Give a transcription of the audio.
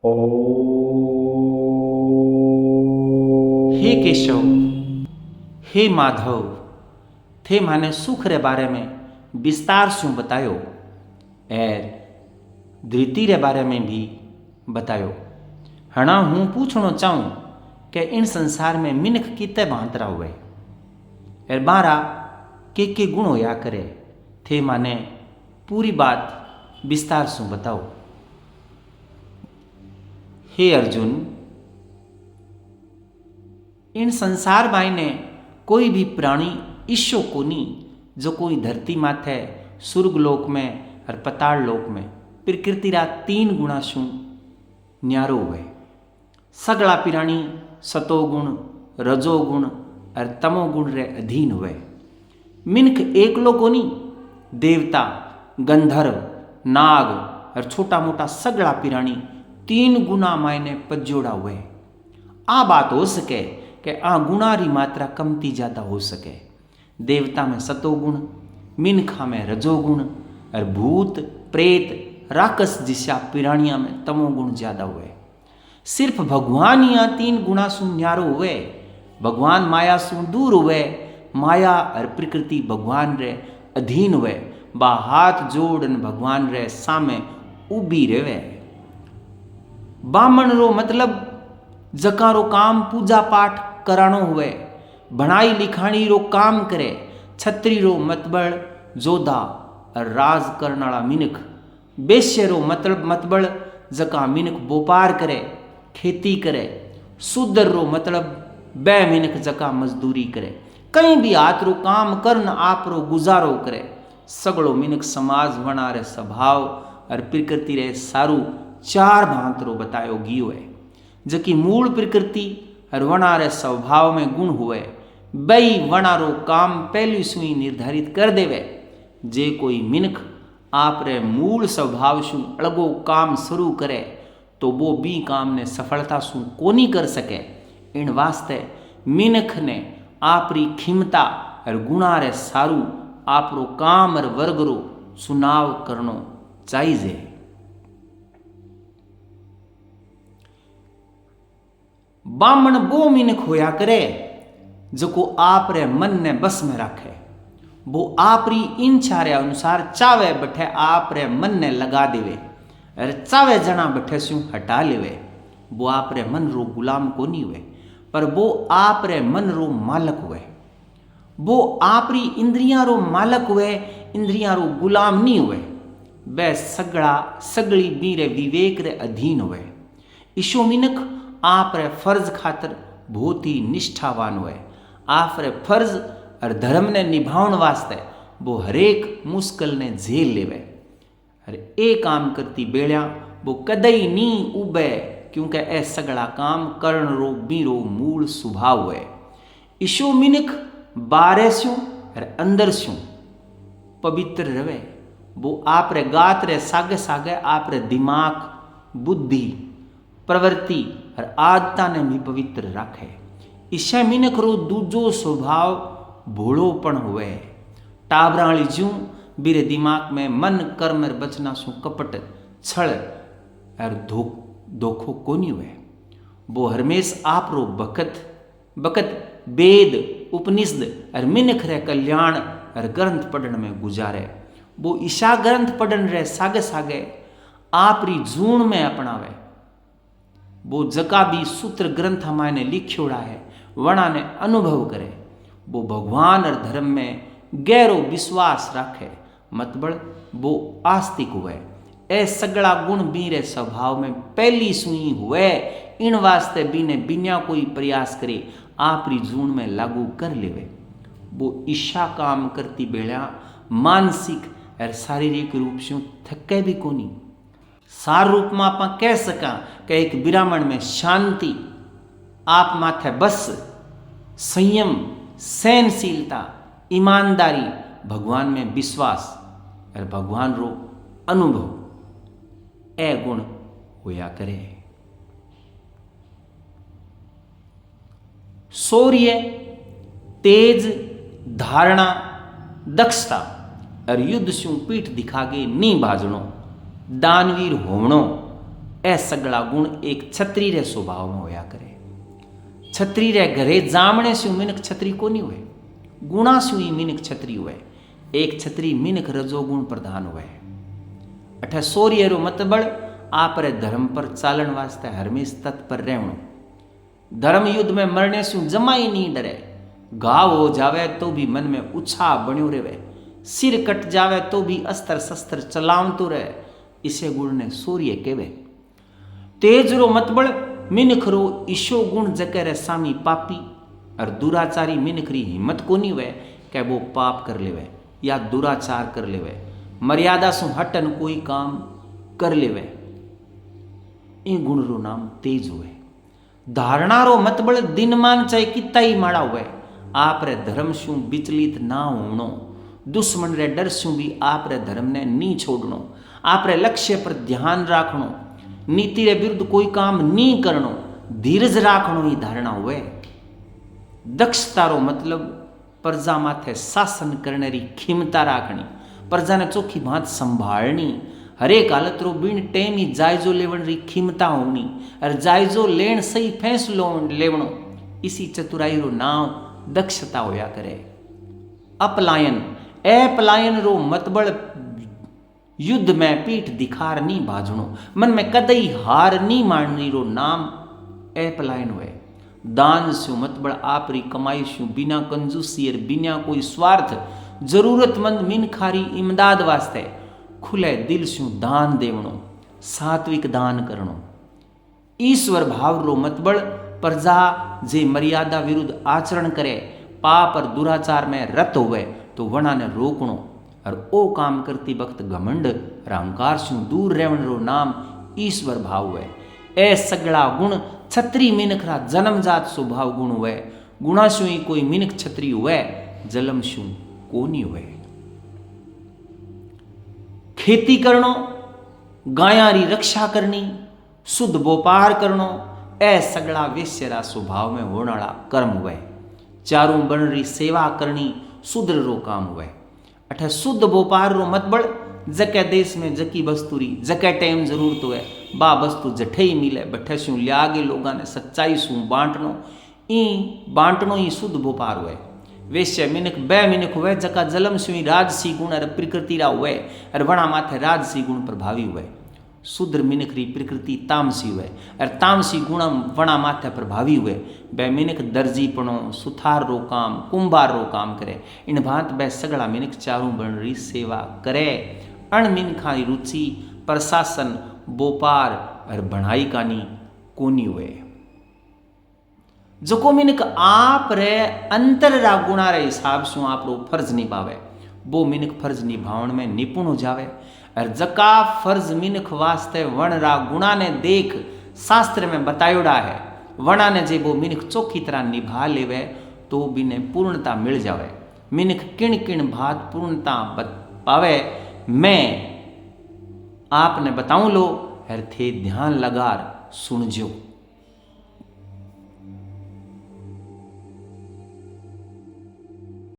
हे केशव, हे माधव, थे माने सुख रे बारे में विस्तार से बतायो और धृति रे बारे में भी बतायो। हणा हूँ पूछना चाहूँ कि इन संसार में मिनख कितने भांतरा हुए और बारा के गुण होया करे, थे माने पूरी बात विस्तार से बताओ। हे अर्जुन, इन संसार मायने कोई भी प्राणी ईशो कोनी जो कोई धरती माथे स्वर्ग लोक में और पताल लोक में प्रकृति रा 3 गुणा शू न्यारो हुए। सगला प्राणी सतोगुण, रजोगुण और तमोगुण रे अधीन हुए। मिनख एकलो कोनी, देवता, गंधर्व, नाग और छोटा मोटा सगला प्राणी 3 गुना मायने पजोड़ा हुए। आ बात हो सके कि आ गुणा री मात्रा कमती ज्यादा हो सके। देवता में सतोगुण, मिनखा में रजोगुण और भूत प्रेत राक्षस जिसा प्राणिया में तमोगुण ज्यादा हुए। सिर्फ भगवान या 3 गुणा सु न्यारो हुए। भगवान माया सु दूर हुए। माया और प्रकृति भगवान रे अधीन हुए। बा हाथ जोड़न भगवान रे सामे उभी रहे। बामण रो मतलब जकारो काम पूजा पाठ करानो हुए। भणाई लिखाणी रो काम करे। छत्री रो मतबल जोधा और राज करनाला मिनख। बेश्य रो मतबल जका मिनख व्यापार करे, खेती करे। शूद्र रो मतलब बे मिनख जका मजदूरी करे। कहीं भी हाथ रो काम करन आप रो गुजारो करे। सगड़ो मिनख समाज वणा रे स्वभाव और प्रकृति रे सारू 4 भांत रो बतायो गियो है। जकी मूल प्रकृति और वणा रे स्वभाव में गुण हुए। बई वणा रो काम पहली सुई निर्धारित कर देवे। जे कोई मिनख आप रे मूल स्वभाव सु अलगो काम शुरू करे तो वो बी काम ने सफलता सु कोनी कर सके। इन वास्ते मिनख ने आपरी खिमता और गुणा रे सारू आपरो काम और वर्ग रो चुनाव करनो चाहिए। बामण वो मिनख होया करे जो को आप रे मन ने बस में रखे। वो आपरी इच्छा रे अनुसार चावे बैठे आप रे मन ने लगा देवे और चावे जना बैठे सु हटा लेवे। वो आप रे मन रो गुलाम को नहीं हुए पर वो आप रे मन रो मालक हुए। वो आपरी इंद्रियां रो मालक हुए, इंद्रियां रो गुलाम नहीं हुए। वे सगड़ी बीरे विवेक रे अधीन हुए। ईशो मिनख आप रे फर्ज खातर बहुत ही निष्ठावान हुए। आप रे फर्ज और धर्म ने निभावन वास्ते वो हरेक मुश्किल ने झेल लेवे। और ए काम करती बेड़िया वो कदई नी उबे क्योंकि ए सगड़ा काम कर्ण रो बीरो मूल स्वभाव हुए। ईशो मिनख बारे स्यों और अंदर स्यों पवित्र रवे। वो आप रे गात रे सागे सागे आप रे दिमाग, बुद्धि, प्रवृत्ति और आदता ने भी पवित्र रखे। ईशा मिनख रो दूजो स्वभाव भोड़ोपण हुए। टाबराली जू बीरे दिमाग में मन कर्म और बचना सु कपट, छल और धोखो कोनी हुए। वो हरमेश आप रो बकत वेद, उपनिषद और मिनख रे कल्याण और ग्रंथ पढ़ने में गुजारे। वो ईशा ग्रंथ पढ़न रे सागे सागे आपरी जून में अपनावे। वो जका भी सूत्र ग्रंथ हमारे लिखोड़ा है वणा ने अनुभव करे। वो भगवान और धर्म में गहरो विश्वास रखे। मतबल वो आस्तिक हुए। ए सगड़ा गुण बीरे स्वभाव में पहली सुई हुए। इन वास्ते बीने बिना कोई प्रयास करे आपरी जून में लागू कर लेवे। वो ईशा काम करती बेड़ा मानसिक और शारीरिक रूप से थके भी कोनी। सार रूप में आप कह सका कि एक ब्राह्मण में शांति, आप माथे बस, संयम, सहनशीलता, ईमानदारी, भगवान में विश्वास और भगवान रो अनुभव ए गुण होया करे। शौर्य, तेज, धारणा, दक्षता और युद्ध से पीठ दिखागे नी भाजणो, दानवीर होवणो, ए सगला गुण एक छत्री रे स्वभाव में होया करे। छत्री रे घरे जामने से मिनक छत्री को नहीं हुए, गुणा से ही मिनक छत्री हुए। एक छत्री मिनक रजोगुण प्रधान हुए। अठे सूर्य रो मतबल आप रे धर्म पर चालन वास्ते हरमेश तत्पर रहणो। धर्म युद्ध में मरने से जमा ही नहीं डरे। घाव हो जावे तो भी मन में उत्साह बन्यो रहे, सिर कट जावे तो भी अस्त्र शस्त्र चलावतो रहे। इसे गुण ने सूर्य केवे। तेज रो मतबल मिनख रो ईशो गुण जके रे सामी पापी और दुराचारी मिनख री हिम्मत को नहीं हुए कि वो पाप कर लेवे या दुराचार कर लेवे, मर्यादा सु हटन कोई काम कर लेवे। इन गुण रो नाम तेज हुए। धारणा रो मतबल दिनमान चाहे कितना ही माड़ा हुए, आप रे धर्म शू विचलित ना होनो। दुश्मन रे डर शू भी आप रे धर्म ने नी छोड़नो। आप रे लक्ष्य पर ध्यान राखनो। नीति रे विरुद्ध कोई काम नी करनो। धीरज राखनो ही धारणा हुए। दक्षता रो मतलब प्रजा माथे शासन करने री खीमता राखनी, प्रजा ने चोखी बात संभालनी, हरेक हालत रो बिन टेम ही जायजो लेवण री खीमता होनी और जायजो लेन सही फैसलो लेवणो। इसी चतुराई रो नाम दक्षता होया करे। अपलायन अपलायन रो मतबल युद्ध में पीठ दिखार नी बाजणो, मन में कदई हार नी माननी रो नाम अपलायन हुए। दान शू मतबल आपरी कमाई शू बिना कंजूसी और बिना कोई स्वार्थ जरूरतमंद मिनखारी इमदाद वास्ते खुले दिल शू दान देवणो, सात्विक दान करणो। ईश्वर भाव रो मतबल प्रजा जे मर्यादा विरुद्ध आचरण करे, पाप और दुराचार में रत हुए तो वणा ने रोकणो और ओ काम करती वक्त घमंड और अहंकार शू दूर रहण रो नाम ईश्वर भाव हुए। ए सगला गुण छत्री मिनख रा जन्मजात स्वभाव गुण हुए। गुणा शू ही कोई मिनख छत्री हुए, जलम शू कोनी हुए। खेती करनो, गाया री रक्षा करनी, शुद्ध व्यापार करनो, ए सगला वेश्यरा स्वभाव में होने वाला कर्म हुए। चारों वर्ण री सेवा करनी शूद्र रो काम हुए। अठे शुद्ध व्यापार रो मतबल जके देश में जकी वस्तु री जके टाइम जरूरत हुए बा वस्तु जठे ही मिले बठे शू लियागे लोगा ने सच्चाई शू बांटनो ही शुद्ध व्यापार हुए। वेश्य मिनख बे मिनख हुए जका जलम शू राजसी गुण और प्रकृति रा हुए और वणा माथे राजसी गुण प्रभावी हुए। शूद्र मिनख री प्रकृति तामसी हुए और तामसी गुण वणा माथे प्रभावी हुए। बे मिनख दर्जीपणो, सुथार रो काम, कुंभार रो काम करे। इन भांत बे सगला मिनख चारों वर्ण री सेवा करे। अण मिनखा री रुचि प्रशासन, व्यापार और बढ़ाई कानी कोनी हुए। जो मिनख आप रे अंतर रा गुणा रे हिसाब से आप रो फर्ज निभावे, वो मिनख फर्ज निभावण में निपुण हो जावे। और जका फर्ज मिनख वास्ते वण रा गुणा ने देख शास्त्र में बतायोड़ा है, वणा ने जे वो मिनख चोखी तरह निभा लेवे तो बिने पूर्णता मिल जावे। मिनख किण किण भात पूर्णता पावे मैं आपने बताऊं लो हर थे ध्यान लगार सुनजो।